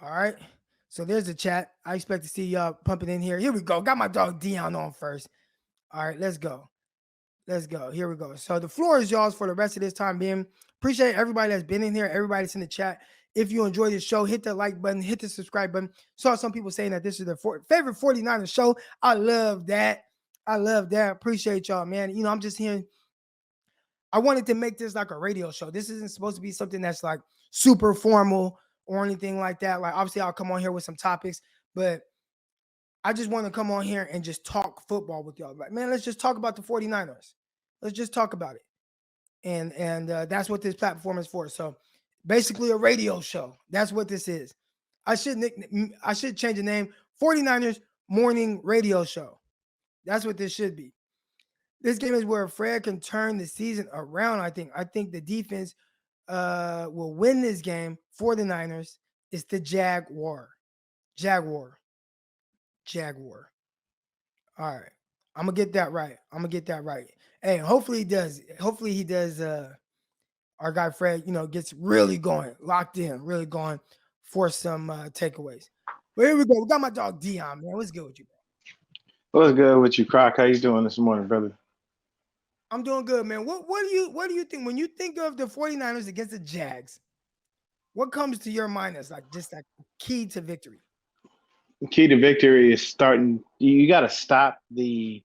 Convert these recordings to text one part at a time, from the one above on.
All right. So there's the chat. I expect to see y'all pumping in here. Here we go. Got my dog Dion on first. All right, let's go. Let's go. Here we go. So the floor is yours for the rest of this time being. Appreciate everybody that's been in here, everybody that's in the chat. If you enjoy this show, hit the like button, hit the subscribe button. Saw some people saying that this is their favorite 49ers show. I love that. I love that. Appreciate y'all, man. I'm just hearing. I wanted to make this like a radio show. This isn't supposed to be something that's like super formal or anything like that. Like, obviously, I'll come on here with some topics, but I just want to come on here and just talk football with y'all. Like, man, let's just talk about the 49ers. Let's just talk about it. And that's what this platform is for. So basically a radio show. That's what this is. I should change the name 49ers Morning Radio Show. That's what this should be. This game is where Fred can turn the season around, I think. I think the defense will win this game for the Niners. It's the Jaguar. Jaguar. Jaguar. All right. I'm gonna get that right. I'm gonna get that right. Hey, hopefully he does. Hopefully he does. Our guy Fred, gets really going, locked in, really going for some takeaways. But here we go. We got my dog Dion, man. What's good with you, bro? What's good with you, Croc? How you doing this morning, brother? I'm doing good, man. What do you think when you think of the 49ers against the Jags? What comes to your mind as like just like key to victory? The key to victory is starting. You got to you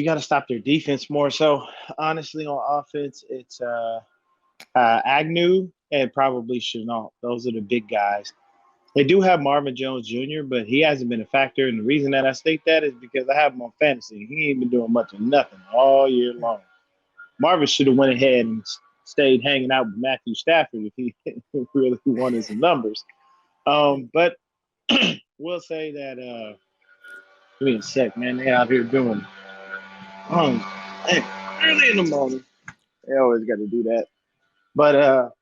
got to stop their defense more. So honestly, on offense, it's Agnew and probably Chenault. Those are the big guys. They do have Marvin Jones Jr., but he hasn't been a factor. And the reason that I state that is because I have him on fantasy. He ain't been doing much of nothing all year long. Marvin should have went ahead and stayed hanging out with Matthew Stafford if he really wanted some numbers. But we'll say that give me a sec, man. They out here doing um hey, early in the morning. They always got to do that. But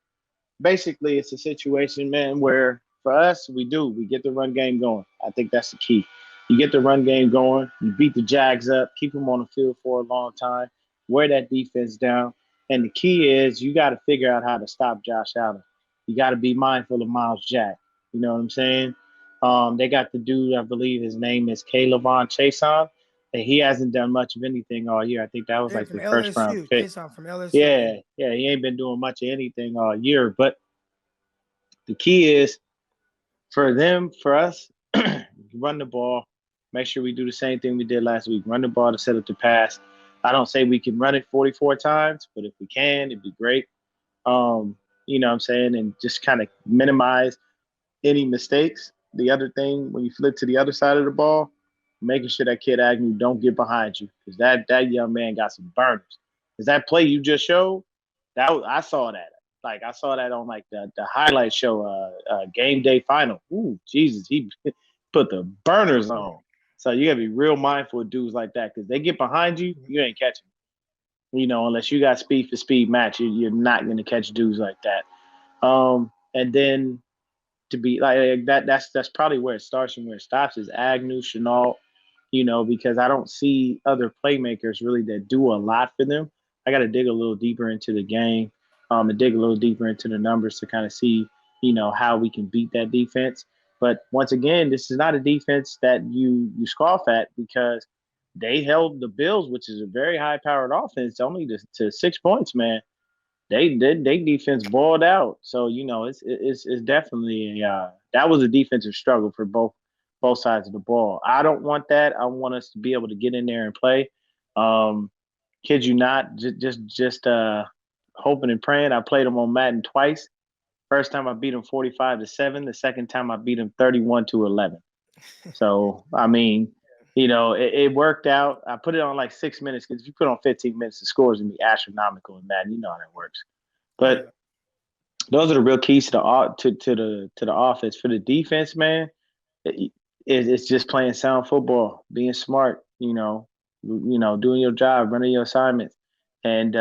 basically it's a situation, man, where for us we get the run game going. I think that's the key. You get the run game going, you beat the Jags up, keep them on the field for a long time, wear that defense down. And the key is you got to figure out how to stop Josh Allen. You got to be mindful of Miles Jack. You know what I'm saying? They got the dude, I believe his name is Calebon Chason, and he hasn't done much of anything all year. I think that was Yeah, like from the first round LSU. pick. Jason from LSU. Yeah. Yeah, he ain't been doing much of anything all year. But the key is for us, run the ball. Make sure we do the same thing we did last week. Run the ball to set up the pass. I don't say we can run it 44 times, but if we can, it'd be great. You know what I'm saying? And just kind of minimize any mistakes. The other thing, when you flip to the other side of the ball, making sure that kid Agnew don't get behind you because that young man got some burners. Because that play you just showed, I saw that. Like I saw that on like the highlight show, game day final. Ooh, Jesus, he put the burners on. So you gotta be real mindful of dudes like that because they get behind you, you ain't catching. Unless you got speed for speed match, you're not gonna catch dudes like that. And then to be like that, that's probably where it starts and where it stops is Agnew, Chenault, because I don't see other playmakers really that do a lot for them. I got to dig a little deeper into the game, and dig a little deeper into the numbers to kind of see, how we can beat that defense. But once again, this is not a defense that you scoff at because they held the Bills, which is a very high powered offense, only to 6 points, man. They defense boiled out. So it's definitely that was a defensive struggle for both sides of the ball. I don't want that. I want us to be able to get in there and play. Um, Kid you not, just hoping and praying. I played them on Madden twice. First time I beat them 45-7. The second time I beat them 31-11. So I mean, it worked out. I put it on like 6 minutes because if you put on 15 minutes, the scores gonna be astronomical in Madden. You know how that works. Oh But yeah. those are the real keys to the offense. For the defense, man, it's just playing sound football, being smart. Doing your job, running your assignments, and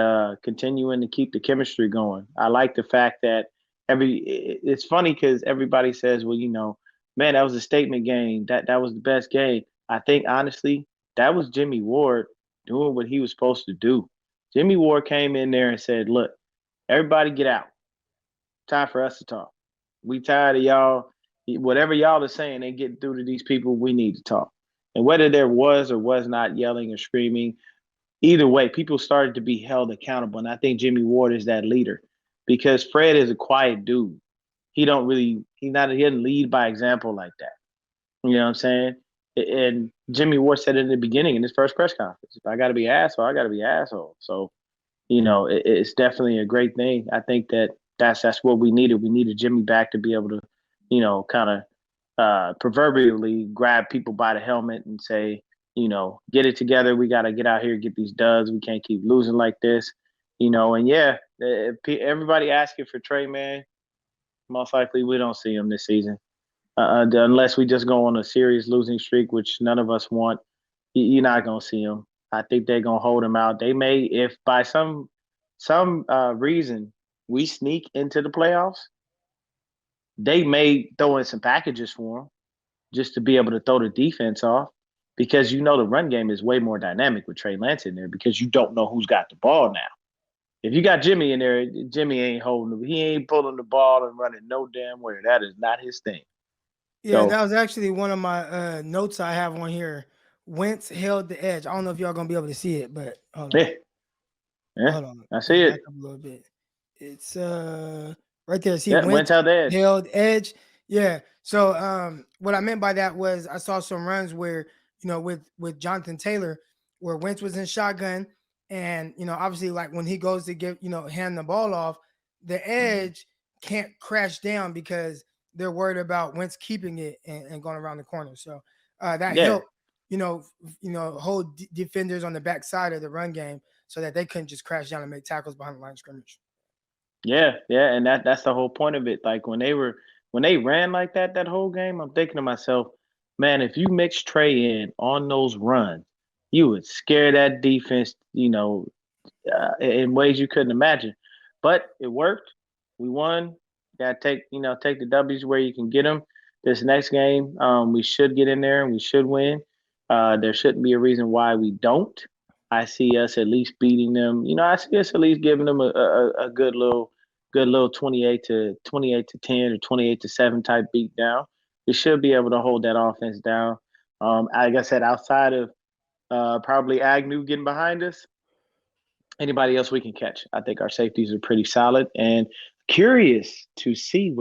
continuing to keep the chemistry going. I like the fact that it's funny because everybody says, well, man, that was a statement game. That was the best game. I think honestly, that was Jimmy Ward doing what he was supposed to do. Jimmy Ward came in there and said, look, everybody get out. Time for us to talk. We tired of y'all. Whatever y'all are saying ain't getting through to these people. We need to talk. And whether there was or was not yelling or screaming, either way, people started to be held accountable. And I think Jimmy Ward is that leader because Fred is a quiet dude. He doesn't lead by example like that. You know what I'm saying? And Jimmy Ward said it in the beginning in his first press conference. If I got to be an asshole, I got to be an asshole. So, it's definitely a great thing. I think that's what we needed. We needed Jimmy back to be able to, kind of proverbially grab people by the helmet and say, get it together. We got to get out here, get these duds. We can't keep losing like this, And yeah, if everybody asking for Trey, man, most likely we don't see him this season, unless we just go on a serious losing streak, which none of us want. You're not gonna see him. I think they're gonna hold him out. They may, if by some reason we sneak into the playoffs, they may throw in some packages for him just to be able to throw the defense off because the run game is way more dynamic with Trey Lance in there because you don't know who's got the ball now. If you got Jimmy in there, Jimmy ain't holding. He ain't pulling the ball and running no damn where. That is not his thing. Yeah, that So was actually one of my notes I have on here. Wentz held the edge. I don't know if y'all gonna be able to see it, but hold on. yeah, yeah, Hold on. I Let me see back it. up a little bit. It's right there. See, Yeah, went Wentz out the edge. held edge. Yeah. So what I meant by that was I saw some runs where, with Jonathan Taylor, where Wentz was in shotgun. And, obviously like when he goes to give, hand the ball off, the edge can't crash down because they're worried about Wentz keeping it and going around the corner. So that Yeah, helped, hold defenders on the backside of the run game so that they couldn't just crash down and make tackles behind the line of scrimmage. yeah, and that's the whole point of it. Like when they ran like that whole game, I'm thinking to myself, man, if you mix Trey in on those runs, you would scare that defense, in ways you couldn't imagine. But it worked. We won. Got to take the W's where you can get them. This next game, we should get in there and we should win. There shouldn't be a reason why we don't. I see us at least beating them. I see us at least giving them a good little 28-10 or 28-7 type beat down. We should be able to hold that offense down. Like I said, outside of probably Agnew getting behind us, anybody else we can catch. I think our safeties are pretty solid and curious to see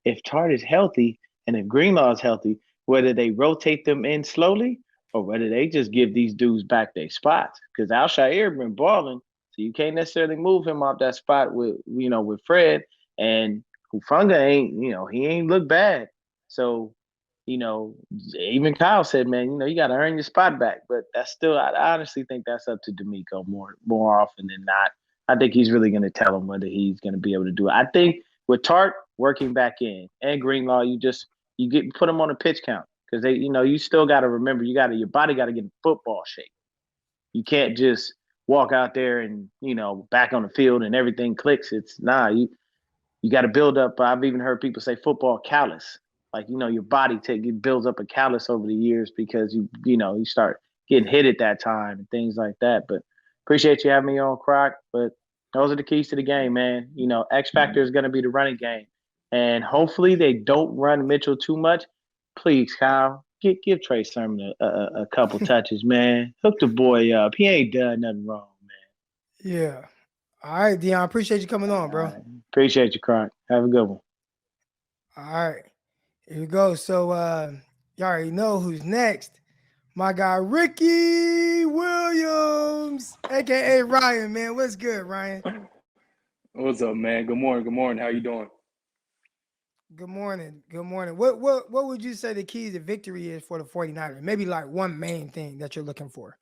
if Tart is healthy and if Greenlaw is healthy, whether they rotate them in slowly or whether they just give these dudes back their spots. Because Alshair been balling, so you can't necessarily move him off that spot with Fred and Hufunga he ain't look bad. So you know, even Kyle said, man, you got to earn your spot back. But that's still, I honestly think that's up to D'Amico more often than not. I think he's really going to tell him whether he's going to be able to do it. I think with Tart working back in and Greenlaw, you put them on a pitch count because you still got to remember your body got to get in football shape. You can't just walk out there and back on the field and everything clicks. It's you got to build up. I've even heard people say football callus. Like your body it builds up a callus over the years because you start getting hit at that time and things like that. But appreciate you having me on, Croc. But those are the keys to the game, man. X factor is going to be the running game, and hopefully they don't run Mitchell too much. Please, Kyle, give Trey Sermon a couple touches, man. Hook the boy up. He ain't done nothing wrong, Yeah. All right, Dion. Appreciate you coming on, man. All bro. right. Appreciate you, Croc. Have a good one. All right. Here we go. So y'all already know who's next. My guy Ricky Williams, aka Ryan, man. What's good, Ryan? What's up, man? Good morning. Good morning. How you doing? Good morning. Good morning. What would you say the keys to victory is for the 49ers? Maybe like one main thing that you're looking for.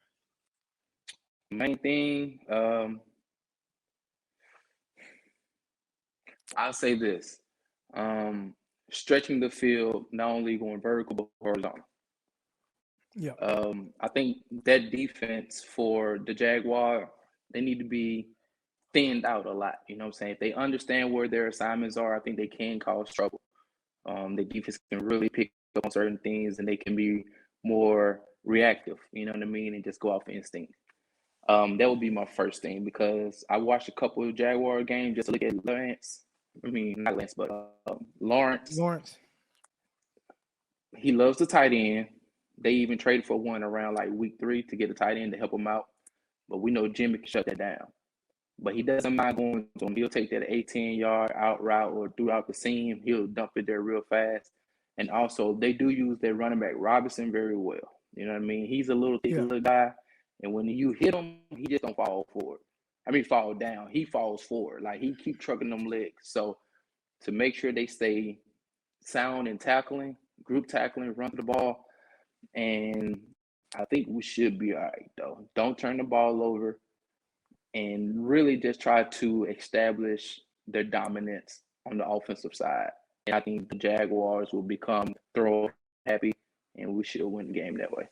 Main thing, I'll say this. Stretching the field, not only going vertical but horizontal. Yeah. I think that defense for the Jaguar, they need to be thinned out a lot. You know what I'm saying? If they understand where their assignments are, I think they can cause trouble. The defense can really pick up on certain things and they can be more reactive, you know what I mean, and just go off instinct. That would be my first thing because I watched a couple of Jaguar games just to look at Lance. I mean, not Lance, but Lawrence. Lawrence. He loves the tight end. They even traded for one around like week 3 to get a tight end to help him out. But we know Jimmy can shut that down. But he doesn't mind going to him. He'll take that 18-yard out route or throughout the seam. He'll dump it there real fast. And also, they do use their running back Robinson very well. You know what I mean? He's a little thick little guy, and when you hit him, he just don't fall forward. I mean, fall down. He falls forward. Like, he keep trucking them legs. So to make sure they stay sound in tackling, group tackling, run the ball, and I think we should be all right, though. Don't turn the ball over, and really just try to establish their dominance on the offensive side. And I think the Jaguars will become throw happy, and we should win the game that way.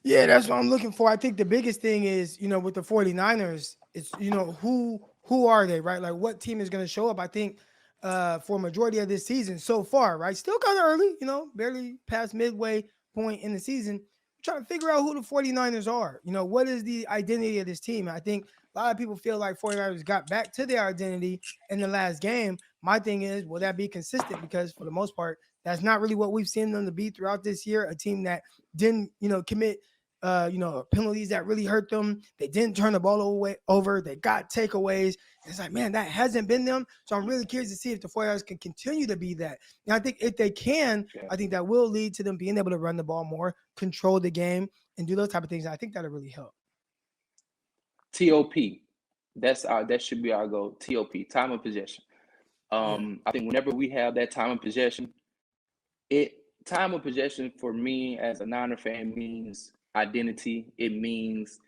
Yeah, that's what I'm looking for. I think the biggest thing is, with the 49ers, it's, who are they, right? Like, what team is going to show up? I think for a majority of this season so far, right? Still kind of early, barely past midway point in the season. Trying to figure out who the 49ers are. What is the identity of this team? I think a lot of people feel like 49ers got back to their identity in the last game. My thing is, will that be consistent? Because for the most part, that's not really what we've seen them to be throughout this year. A team that didn't, commit penalties that really hurt them. They didn't turn the ball over. They got takeaways. It's like, man, that hasn't been them. So I'm really curious to see if the 49ers can continue to be that. And I think if they can, I think that will lead to them being able to run the ball more, control the game, and do those type of things. I think that'll really help. TOP. That should be our goal. TOP, time of possession. I think whenever we have that time of possession, time of possession for me as a Niner fan means identity. It means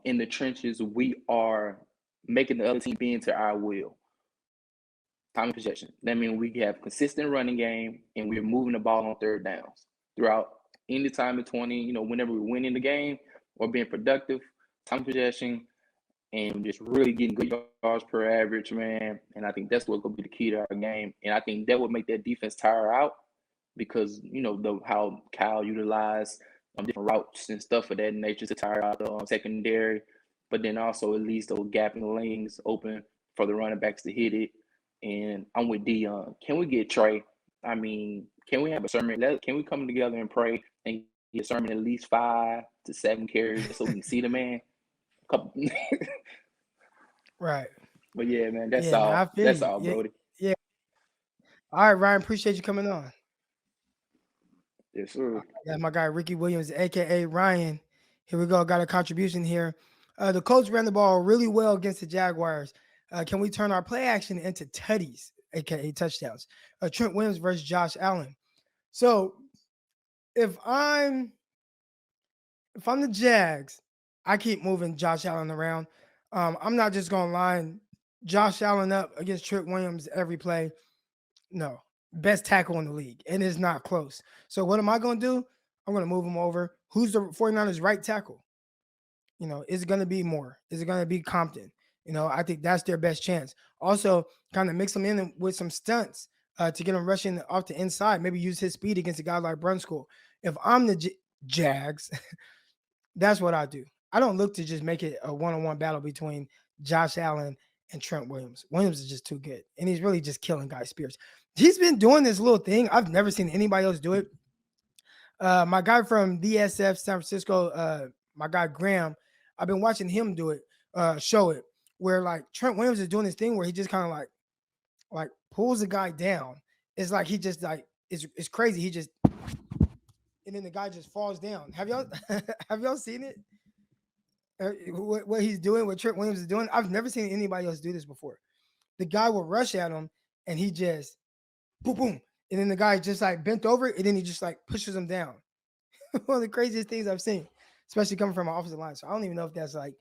in the trenches, we are making the other team bend to our will. Time of possession. That means we have consistent running game, and we're moving the ball on third downs throughout any time in 20, whenever we're winning the game or being productive, time of possession, and just really getting good yards per average, man. And I think that's what's going to be the key to our game. And I think that would make that defense tire out because, how Kyle utilized different routes and stuff of that nature to tire out the secondary. But then also it leaves those gapping lanes open for the running backs to hit it. And I'm with Dion. Can we get Trey? I mean, can we have a sermon? Can we come together and pray and get a sermon at least 5 to 7 carries so we can see the man? Right. But yeah, man, that's all. Man, that's all, Brody. Yeah. All right, Ryan. Appreciate you coming on. Yes, sir. That's my guy Ricky Williams, aka Ryan. Here we go. Got a contribution here. The Colts ran the ball really well against the Jaguars. Can we turn our play action into tutties, aka touchdowns? Trent Williams versus Josh Allen. So if I'm the Jags, I keep moving Josh Allen around. I'm not just gonna line Josh Allen up against Trent Williams every play. No, best tackle in the league, and it's not close. So what am I gonna do? I'm gonna move him over. Who's the 49ers right tackle? Is it gonna be Moore? Is it gonna be Compton? I think that's their best chance. Also, kind of mix them in with some stunts to get him rushing off the inside. Maybe use his speed against a guy like Brunskill. If I'm the Jags, that's what I do. I don't look to just make it a one-on-one battle between Josh Allen and Trent Williams. Williams is just too good, and he's really just killing Guy Spears. He's been doing this little thing. I've never seen anybody else do it. My guy from DSF San Francisco, my guy Graham, I've been watching him do it, show it, where like Trent Williams is doing this thing where he just kind of like pulls the guy down. It's like he just like it's crazy. He just and then the guy just falls down. Have y'all seen it? What he's doing, what Trent Williams is doing? I've never seen anybody else do this before. The guy will rush at him and he just boom, boom. And then the guy just like bent over and then he just like pushes him down. One of the craziest things I've seen, especially coming from an offensive line. So I don't even know if that's like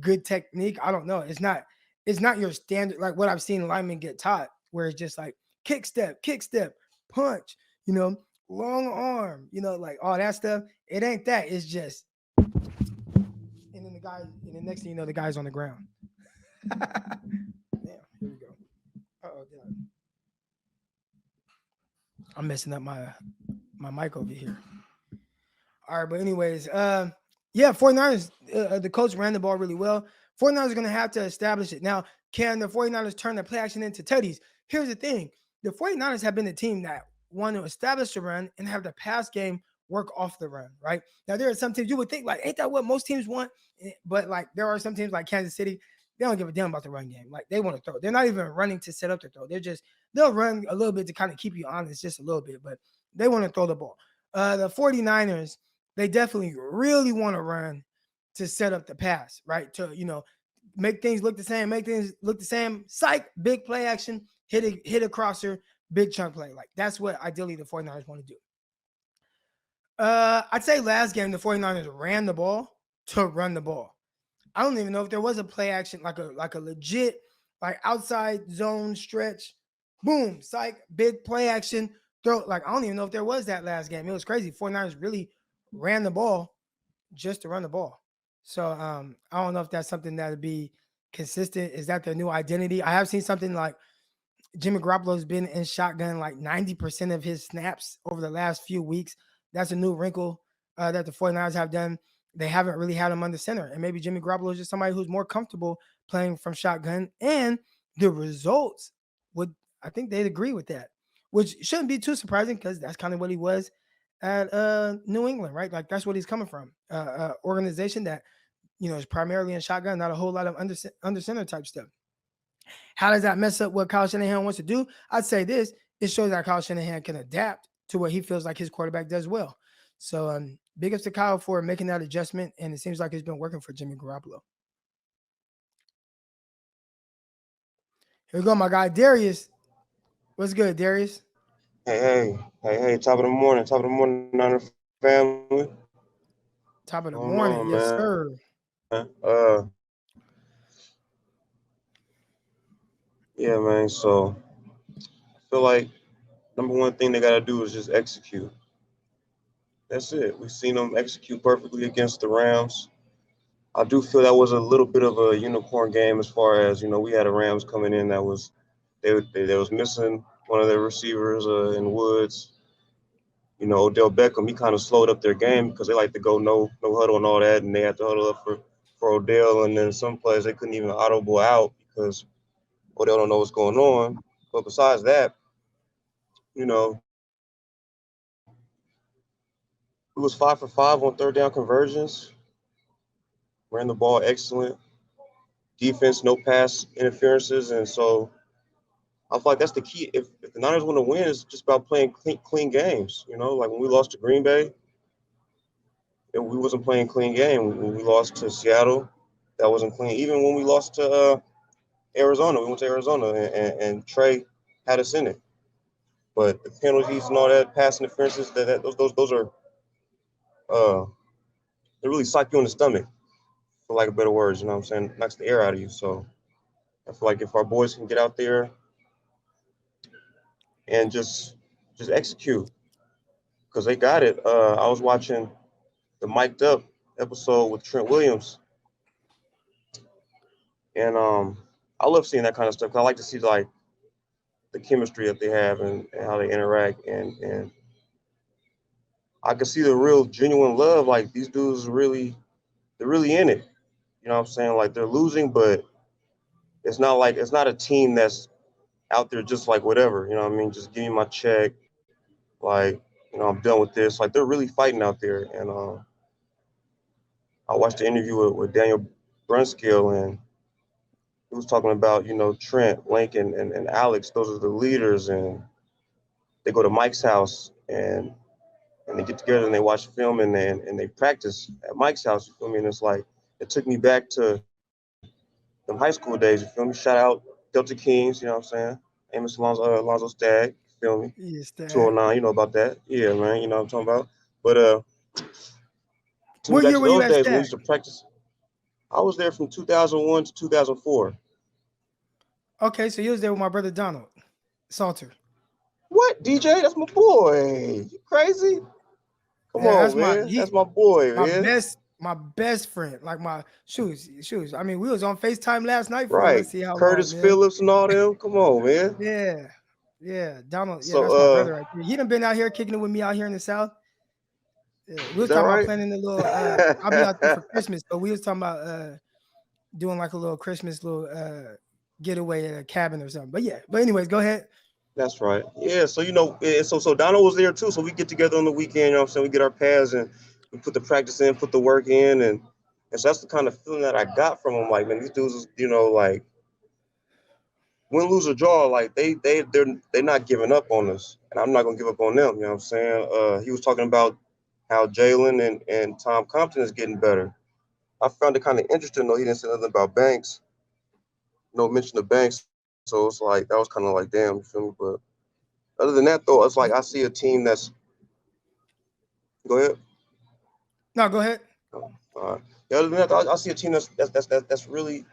good technique. I don't know. It's not your standard, like what I've seen linemen get taught, where it's just like kick step, punch, long arm, like all that stuff. It ain't that. It's just, and then the next thing you know, the guy's on the ground. Damn, here we go. Uh-oh, I'm messing up my mic over here. All right, but anyways, 49ers, the Colts ran the ball really well. 49ers are going to have to establish it. Now, Can the 49ers turn the play action into tutties? Here's the thing. The 49ers have been the team that want to establish the run and have the pass game work off the run, right? Now, there are some teams you would think, like, ain't that what most teams want? But, like, there are some teams like Kansas City, they don't give a damn about the run game. Like, they want to throw. They're not even running to set up the throw. They'll run a little bit to kind of keep you honest, just a little bit, but they want to throw the ball. The 49ers, they definitely really want to run to set up the pass, right? To, make things look the same, Psych, big play action, hit a crosser, big chunk play. Like, that's what ideally the 49ers want to do. I'd say last game the 49ers ran the ball to run the ball. I don't even know if there was a play action, like a legit, like, outside zone stretch, boom, psych, big play action, throw. Like, I don't even know if there was that last game. It was crazy. 49ers really ran the ball just to run the ball. So I don't know if that's something that would be consistent. Is that their new identity? I have seen something like Jimmy Garoppolo's been in shotgun like 90% of his snaps over the last few weeks. That's a new wrinkle that the 49ers have done. They haven't really had him under center. And maybe Jimmy Garoppolo is just somebody who's more comfortable playing from shotgun. And the results I think they'd agree with that, which shouldn't be too surprising because that's kind of what he was at New England, right? Like, that's what he's coming from. Organization that, is primarily in shotgun, not a whole lot of under center type stuff. How does that mess up what Kyle Shanahan wants to do? I'd say this. It shows that Kyle Shanahan can adapt to what he feels like his quarterback does well. So big ups to Kyle for making that adjustment, and it seems like it's been working for Jimmy Garoppolo. Here we go, my guy, Darius. What's good, Darius? Hey, top of the morning, Niner family. Top of the Going morning, on, yes, man? sir. Yeah, man. So I feel like number one thing they gotta do is just execute. That's it. We've seen them execute perfectly against the Rams. I do feel that was a little bit of a unicorn game as far as we had a Rams coming in that was they was missing one of their receivers in Woods. Odell Beckham, he kind of slowed up their game because they like to go no huddle and all that, and they had to huddle up for Odell, and then some plays they couldn't even audible out because Odell don't know what's going on. But besides that, we was 5 for 5 on third down conversions, ran the ball excellent, defense, no pass interferences, and so I feel like that's the key. If the Niners want to win, it's just about playing clean games. Like when we lost to Green Bay, we wasn't playing clean game. When we lost to Seattle, that wasn't clean. Even when we lost to Arizona, we went to Arizona and Trey had us in it. But the penalties and all that, pass interferences, those are they really psych you in the stomach, for lack of better words. You know what I'm saying? Knocks the air out of you. So I feel like if our boys can get out there and just execute, because they got it. I was watching the Mic'd Up episode with Trent Williams, and I love seeing that kind of stuff. 'Cause I like to see like the chemistry that they have and how they interact, and I can see the real genuine love. Like these dudes they're really in it. You know what I'm saying? Like they're losing, but it's not a team that's out there just like whatever. You know what I mean? Just give me my check. Like I'm done with this. Like they're really fighting out there. And I watched the interview with Daniel Brunskill, and he was talking about Trent, Lincoln, and Alex. Those are the leaders, and they go to Mike's house and they get together and they watch film and they practice at Mike's house. You feel me? And it's like it took me back to them high school days. You feel me? Shout out Delta Kings. You know what I'm saying? Amos Alonzo Stagg. You feel me? Yes, Dad. 209. You know about that? Yeah, man. You know what I'm talking about. But took me What back year to were you those at days when we Stag? used to practice. I was there from 2001 to 2004. Okay, so you was there with my brother Donald Salter. What, DJ? That's my boy. You crazy? Come Yeah, on, man. That's my boy, man. my best friend. Like my shoes. I mean, we was on FaceTime last night for Right. let's see how long, Curtis man. Phillips and all them. Come on, man. Yeah, Donald. Yeah, that's my So, brother right there. He done been out here kicking it with me out here in the South. Yeah, we is was that talking about right? planning a little. I'll be out there for Christmas, but we was talking about doing like a little Christmas little getaway at a cabin or something. But yeah. But anyways, go ahead. That's right. Yeah. So so Donald was there too. So we get together on the weekend. You know what I'm saying? We get our pads and we put the practice in, put the work in, and so that's the kind of feeling that I got from them. Like, man, these dudes, like win, lose or draw, like they're not giving up on us, and I'm not gonna give up on them. You know what I'm saying? He was talking about how Jalen and Tom Compton is getting better. I found it kind of interesting though. He didn't say nothing about Banks. No mention of Banks. So it's like that was kind of like, damn, you feel me? But other than that though, it's like I see a team that's. Go ahead. No, go ahead. Yeah, other than that, I see a team that's really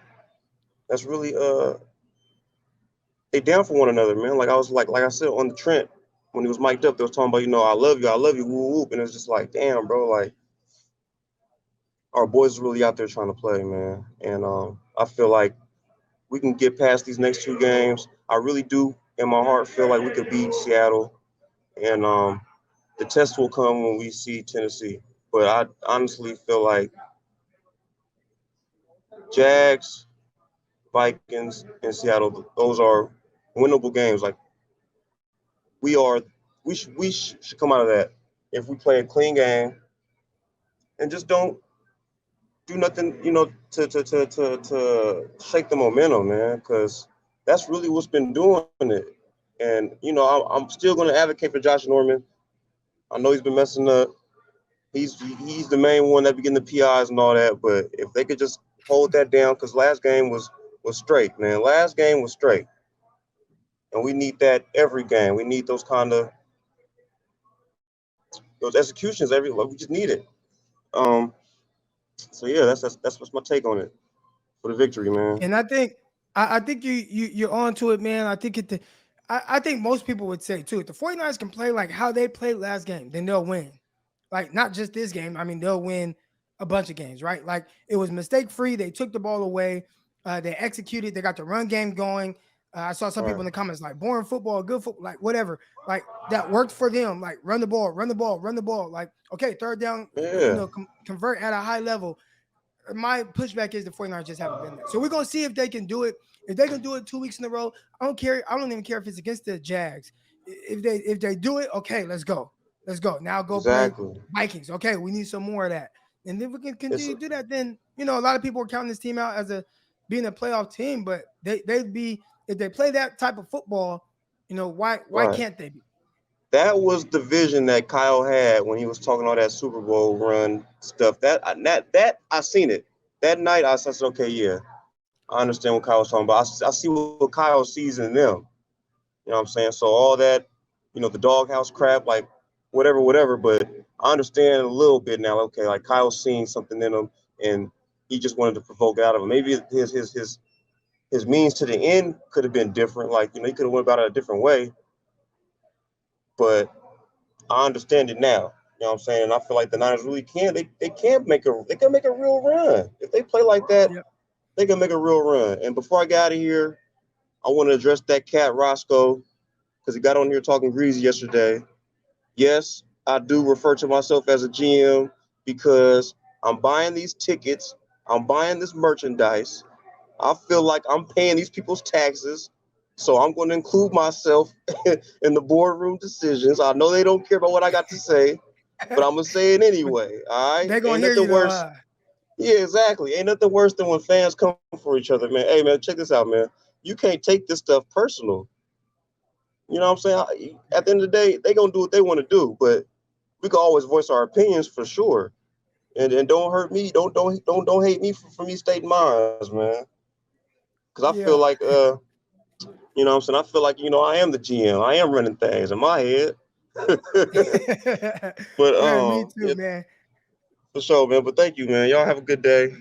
they down for one another, man. Like I was like I said on the Trent when he was mic'd up, they was talking about, I love you, whoop whoop, and it's just like, damn, bro, like our boys are really out there trying to play, man. And I feel like we can get past these next two games. I really do, in my heart, feel like we could beat Seattle, and the test will come when we see Tennessee. But I honestly feel like Jags, Vikings, and Seattle, those are winnable games. Like we should come out of that if we play a clean game and just don't do nothing, to shake the momentum, man, because that's really what's been doing it. And I'm still going to advocate for Josh Norman. I know he's been messing up. He's the main one that be getting the PIs and all that. But if they could just hold that down, because last game was straight, man. Last game was straight, and we need that every game. We need those executions we just need it. So yeah, that's what's my take on it for the victory, man. And I think you're on to it, man. I think most people would say too, if the 49ers can play like how they played last game, then they'll win. Like not just this game. I mean, they'll win a bunch of games, right? Like it was mistake free. They took the ball away. They executed. They got the run game going. I saw some people in the comments like boring football, good football, like whatever. Like that worked for them. Like run the ball, run the ball, run the ball. Like okay, third down, Yeah. convert at a high level. My pushback is the 49ers just haven't been there. So we're gonna see if they can do it. If they can do it 2 weeks in a row, I don't care. I don't even care if it's against the Jags. If they do it, okay, let's go. Let's go. Now go play Exactly. Vikings. Okay, we need some more of that. And then we can continue It's to do that. Then a lot of people are counting this team out as being a playoff team, but they'd be if they play that type of football, why right. can't they be? That was the vision that Kyle had when he was talking all that Super Bowl run stuff. That I seen it that night. I said, okay, yeah, I understand what Kyle was talking about. I see what Kyle sees in them. You know what I'm saying? So all that, the doghouse crap, like whatever. But I understand a little bit now. Okay, like Kyle's seeing something in him, and he just wanted to provoke out of him. Maybe his means to the end could have been different. Like he could have went about it a different way. But I understand it now. You know what I'm saying? And I feel like the Niners really can. They can make a real run. If they play like that, Yep. they can make a real run. And before I get out of here, I want to address that cat Roscoe, because he got on here talking greasy yesterday. Yes, I do refer to myself as a GM because I'm buying these tickets, I'm buying this merchandise. I feel like I'm paying these people's taxes. So I'm going to include myself in the boardroom decisions. I know they don't care about what I got to say, but I'm going to say it anyway. All right? They're gonna Ain't hear nothing you though. worse. Yeah, exactly. Ain't nothing worse than when fans come for each other, man. Hey, man, check this out, man. You can't take this stuff personal. You know what I'm saying? At the end of the day, they going to do what they want to do, but we can always voice our opinions for sure. And don't hurt me. Don't hate me for me stating mine, man. Because I feel Yeah. like you know what I'm saying? I feel like, I am the GM. I am running things in my head. But Yeah, me too, yeah, man. for sure, man. But thank you, man. Y'all have a good day.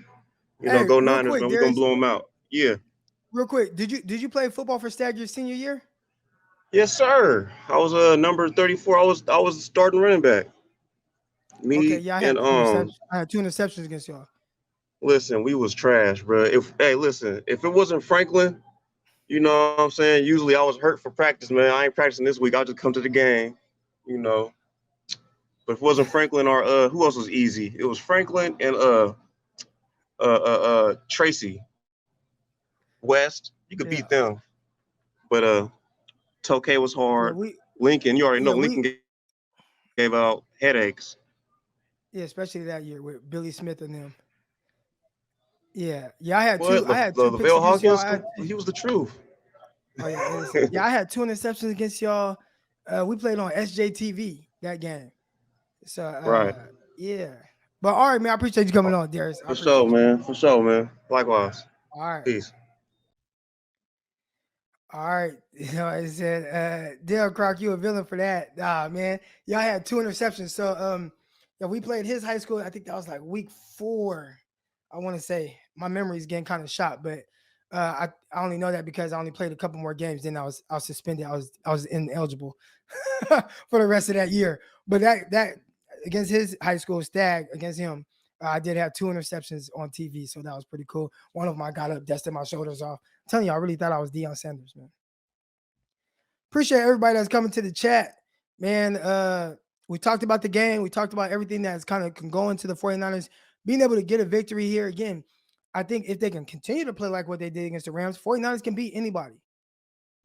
Hey, Go real Niners, quick, man. We're gonna Darius, blow them out. Yeah. real quick. Did you play football for Stag your senior year? Yes, sir. I was number 34. I was starting running back. Okay, Me yeah, I and had two interceptions. I had two interceptions against y'all. listen, we was trash, bro. If it wasn't Franklin, you know what I'm saying? Usually I was hurt for practice, man. I ain't practicing this week. I'll just come to the game, you know. But if it wasn't Franklin or who else was easy? It was Franklin and Tracy West. You could Yeah. beat them. But Tokay was Yeah, hard. Lincoln, you already know Lincoln gave out headaches. yeah, especially that year with Billy Smith and them. Yeah. I had What? two picks Lavelle against y'all. Hawkins, he was the truth. Oh yeah, innocent. Yeah, I had 2 interceptions against y'all. We played on SJTV that game. So Right. yeah. But all right, man. I appreciate you coming on, Darius. I For appreciate sure, you. man. For sure, man. Likewise. All right. Peace. All right. I said, Dale Crock, you a villain for that. Nah, man. Y'all had 2 interceptions. So yeah, we played his high school. I think that was like week 4. I want to say. My memory's getting kind of shot, but I only know that because I only played a couple more games. Then I was suspended. I was ineligible for the rest of that year. But that against his high school stag against him, I did have 2 interceptions on TV, so that was pretty cool. One of them I got up, dusted my shoulders off. I'm telling you, I really thought I was Deion Sanders, man. Appreciate everybody that's coming to the chat, man. We talked about the game. We talked about everything that's kind of can go into the 49ers being able to get a victory here again. I think if they can continue to play like what they did against the Rams, 49ers can beat anybody.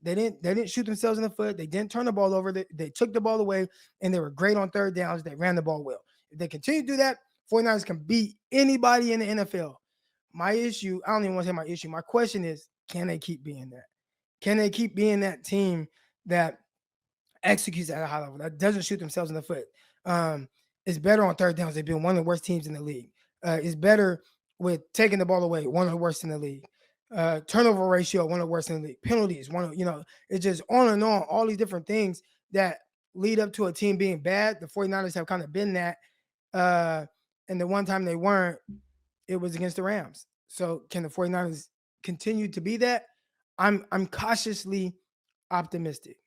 They didn't shoot themselves in the foot. They didn't turn the ball over. They took the ball away, and they were great on third downs. They ran the ball well. If they continue to do that, 49ers can beat anybody in the NFL. My issue, I don't even want to say my issue. My question is, can they keep being that? Can they keep being that team that executes at a high level, that doesn't shoot themselves in the foot? Is better on third downs. They've been one of the worst teams in the league. Is better with taking the ball away, one of the worst in the league. Turnover ratio, one of the worst in the league. Penalties, it's just on and on, all these different things that lead up to a team being bad. The 49ers have kind of been that. And the one time they weren't, it was against the Rams. So can the 49ers continue to be that? I'm cautiously optimistic.